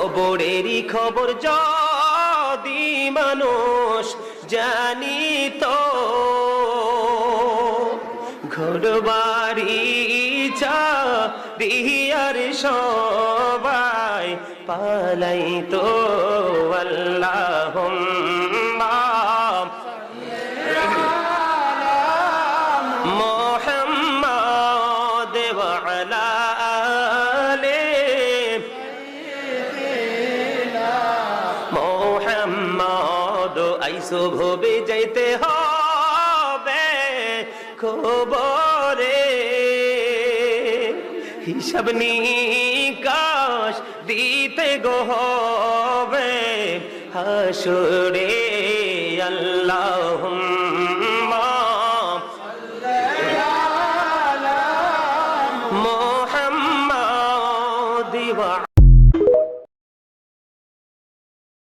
কবরেরই খবর যদি মানুষ জানিত, ঘরবাড়ি চারিয়ার সবাই পালাইতো। আল্লাহুম্মা মুহাম্মাদ ওয়া আলা আলি মুহাম্মাদ। আইসো ভবে যাইতে হবে খবরে, হিসাব নিকাশ দিতে গো হবে হাসরে। আল্লাহুম্মা